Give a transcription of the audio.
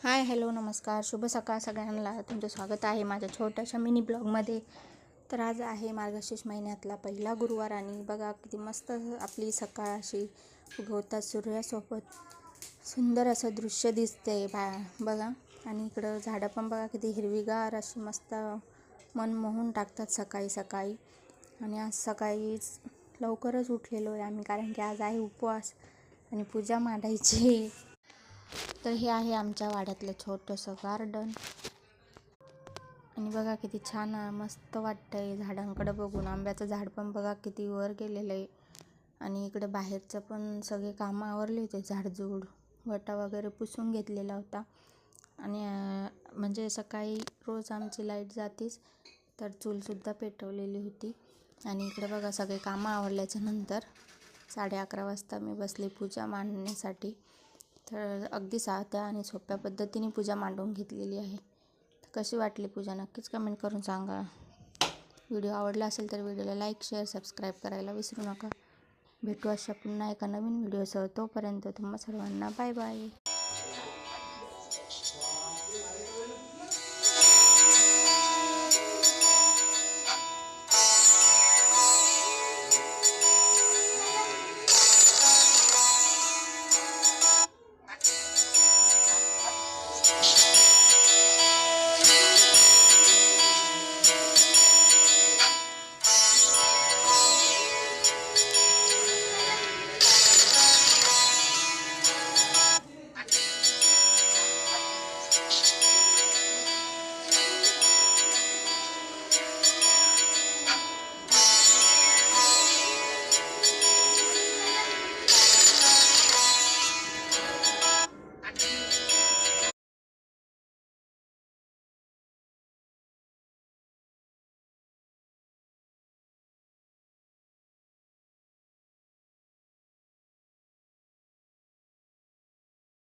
हाय, hello, नमस्कार, शुभ सकाळ सगळ्यांना. तुमचं स्वागत आहे माझ्या छोट्याशा मिनी ब्लॉगमध्ये. तर आज आहे मार्गशीर्ष महिन्यातला पहिला गुरुवार आणि बघा किती मस्त आपली सकाळ अशी उगवतात सूर्यासोबत सुंदर असं दृश्य दिसते बघा. आणि इकडं झाडं पण बघा किती हिरवीगार अशी मस्त मन मोहून टाकतात सकाळी सकाळी. आणि आज सकाळीच लवकरच उठलेलो आहे आम्ही, कारण की आज आहे उपवास आणि पूजा मांडायची. तर हे आहे आमच्या वाड्यातलं छोटंसं गार्डन आणि बघा किती छान मस्त वाटतंय झाडांकडे बघून. आंब्याचं झाड पण बघा किती वर गेलेलं आहे. आणि इकडे बाहेरचं पण सगळे कामं आवरले होते, झाडझूड वटा वगैरे पुसून घेतलेला होता. आणि म्हणजे सकाळी रोज आमची लाईट जातीच, तर चूलसुद्धा पेटवलेली होती. आणि इकडे बघा सगळे कामं आवरल्याच्या नंतर 11:30 वाजता मी बसले पूजा मांडण्यासाठी. तर अगदी साध्या आणि सोप्या पद्धतीने पूजा मांडून घेतलेली आहे. तर कशी वाटली पूजा नक्कीच कमेंट करून सांगा. व्हिडिओ आवडला असेल तर व्हिडिओला लाईक, शेअर, सबस्क्राईब करायला विसरू नका. भेटू अशा पुन्हा एका नवीन व्हिडिओसह. तोपर्यंत तुम्हा सर्वांना बाय बाय.